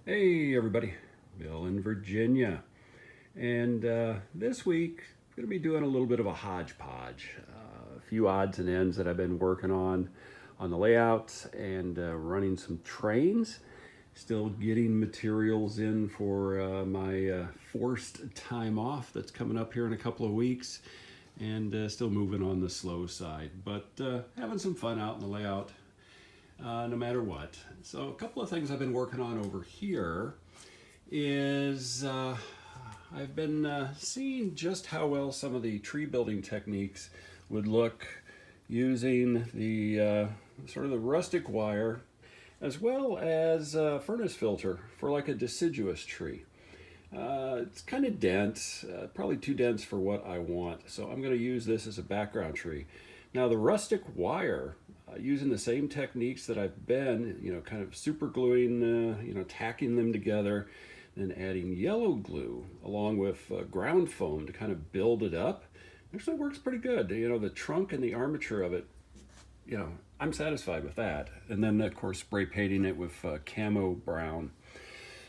Hey everybody, Bill in Virginia. And this week, I'm going to be doing a little bit of a hodgepodge. A few odds and ends that I've been working on the layouts and running some trains. Still getting materials in for my forced time off that's coming up here in a couple of weeks. And still moving on the slow side, but having some fun out in the layout no matter what. So a couple of things I've been working on over here is I've been seeing just how well some of the tree building techniques would look using the sort of the rustic wire as well as a furnace filter for like a deciduous tree. It's kind of dense, probably too dense for what I want, so I'm going to use this as a background tree. Now the rustic wire, using the same techniques that I've been, kind of super gluing, tacking them together, then adding yellow glue along with ground foam to kind of build it up. Actually works pretty good. The trunk and the armature of it, I'm satisfied with that. And then of course spray painting it with camo brown.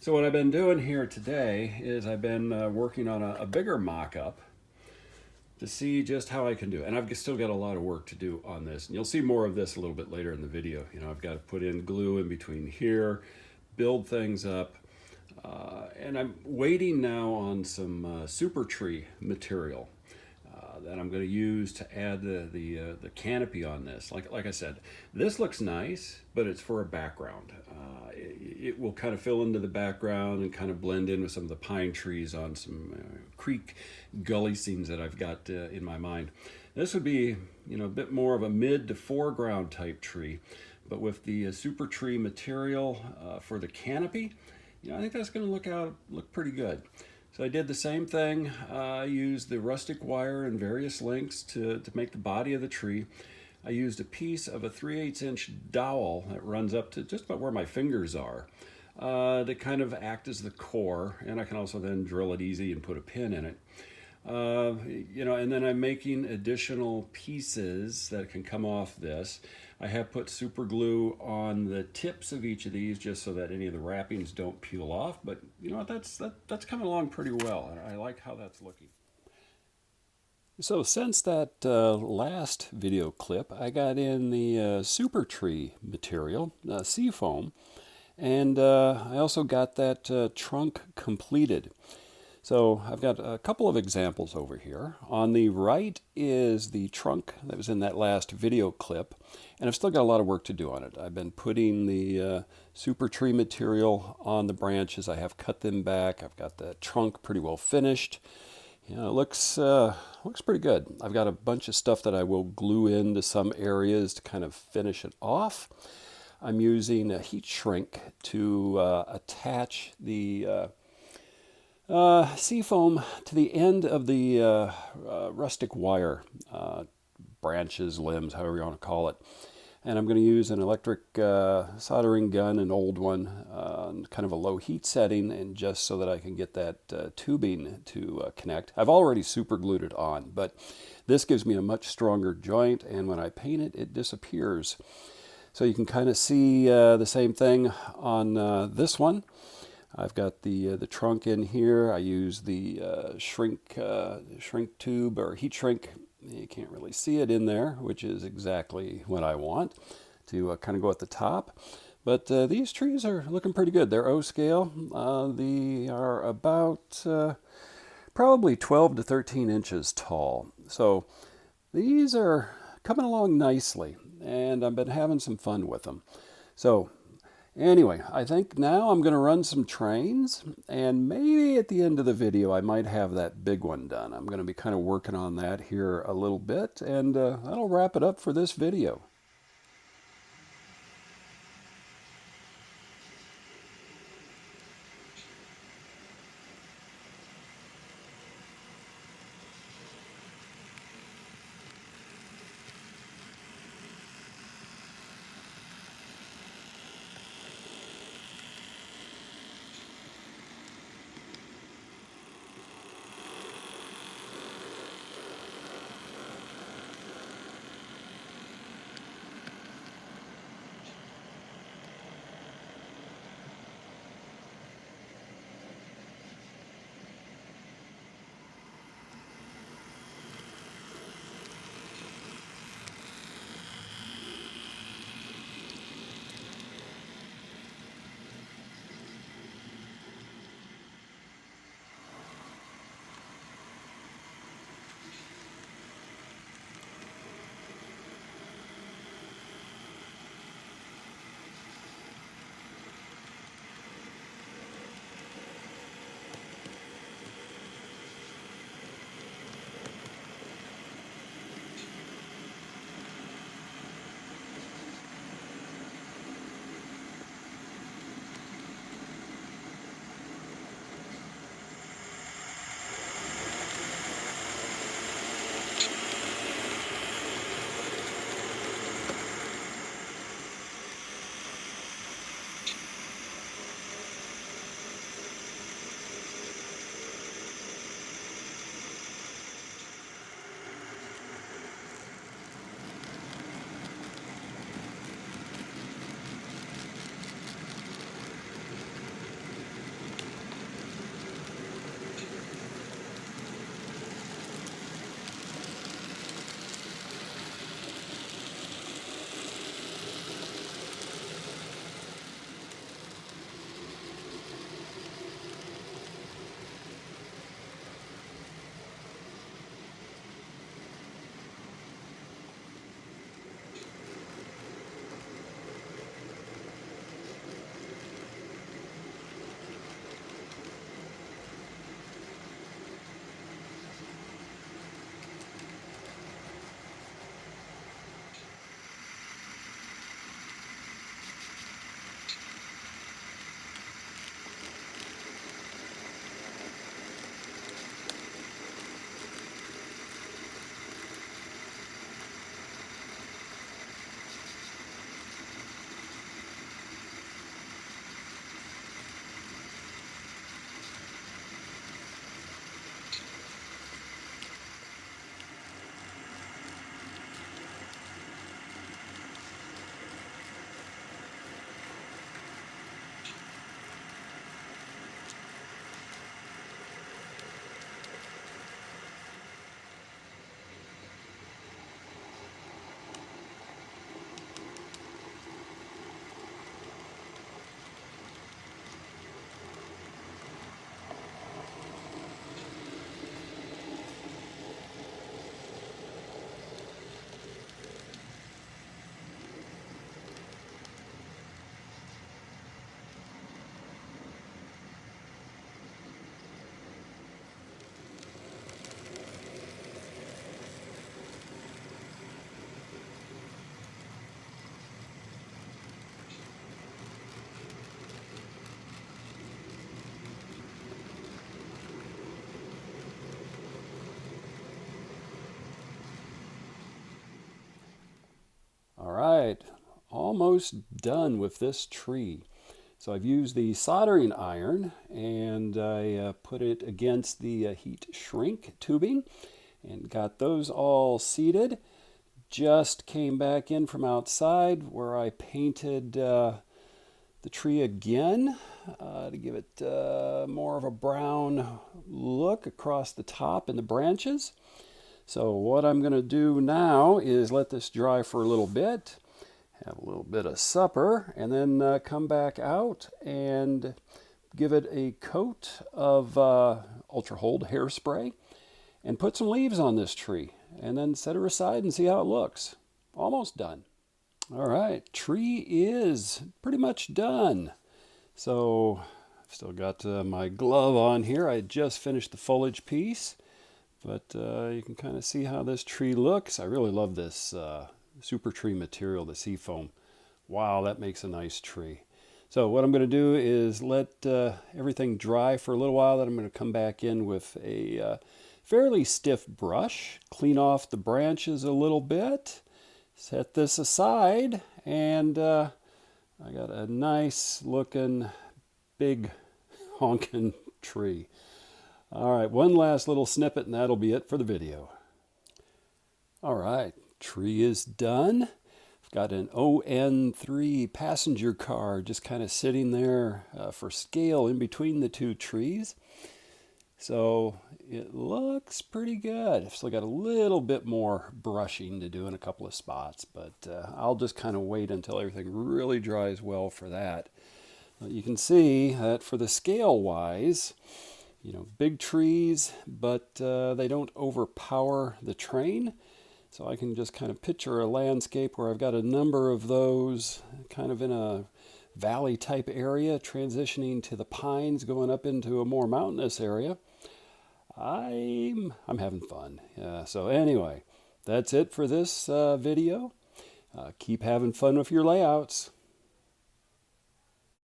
So what I've been doing here today is I've been working on a bigger mock-up to see just how I can do it. And I've still got a lot of work to do on this. And you'll see more of this a little bit later in the video. I've got to put in glue in between here, build things up. And I'm waiting now on some super tree material that I'm going to use to add the canopy on this. Like I said, this looks nice, but it's for a background. It will kind of fill into the background and kind of blend in with some of the pine trees on some creek gully scenes that I've got in my mind. This would be, a bit more of a mid to foreground type tree, but with the super tree material for the canopy, I think that's going to look pretty good. So I did the same thing. I used the rustic wire in various lengths to make the body of the tree. I used a piece of a 3/8 inch dowel that runs up to just about where my fingers are to kind of act as the core, and I can also then drill it easy and put a pin in it. And then I'm making additional pieces that can come off this. I have put super glue on the tips of each of these just so that any of the wrappings don't peel off, but that's coming along pretty well. I like how that's looking. So since that last video clip, I got in the super tree material, seafoam, and I also got that trunk completed. So I've got a couple of examples over here. On the right is the trunk that was in that last video clip, and I've still got a lot of work to do on it. I've been putting the super tree material on the branches. I have cut them back. I've got the trunk pretty well finished. It looks pretty good. I've got a bunch of stuff that I will glue into some areas to kind of finish it off. I'm using a heat shrink to attach the seafoam to the end of the rustic wire, branches, limbs, however you want to call it. And I'm going to use an electric soldering gun, an old one, kind of a low heat setting, and just so that I can get that tubing to connect. I've already super glued it on, but this gives me a much stronger joint, and when I paint it, it disappears. So you can kind of see the same thing on this one. I've got the trunk in here. I use the shrink tube or heat shrink. You can't really see it in there, which is exactly what I want to kind of go at the top. But these trees are looking pretty good. They're O scale. They are about probably 12 to 13 inches tall. So these are coming along nicely, and I've been having some fun with them. So anyway, I think now I'm going to run some trains, and maybe at the end of the video I might have that big one done. I'm going to be kind of working on that here a little bit, and that'll wrap it up for this video. All right, almost done with this tree. So I've used the soldering iron and I put it against the heat shrink tubing and got those all seated. Just came back in from outside where I painted the tree again to give it more of a brown look across the top and the branches. So what I'm going to do now is let this dry for a little bit, have a little bit of supper, and then come back out and give it a coat of Ultra Hold hairspray and put some leaves on this tree and then set her aside and see how it looks. Almost done. All right, tree is pretty much done. So I've still got my glove on here. I just finished the foliage piece, but you can kind of see how this tree looks. I really love this super tree material, the seafoam. Wow, that makes a nice tree. So what I'm going to do is let everything dry for a little while. Then I'm going to come back in with a fairly stiff brush, clean off the branches a little bit, set this aside, and I got a nice looking big honking tree. All right, one last little snippet and that'll be it for the video. All right, tree is done. I've got an ON3 passenger car just kind of sitting there for scale in between the two trees. So it looks pretty good. I've still got a little bit more brushing to do in a couple of spots, but I'll just kind of wait until everything really dries well for that. You can see that for the scale wise, you know, big trees, but they don't overpower the train. So I can just kind of picture a landscape where I've got a number of those kind of in a valley type area, transitioning to the pines, going up into a more mountainous area. I'm having fun. So anyway, that's it for this video. Keep having fun with your layouts.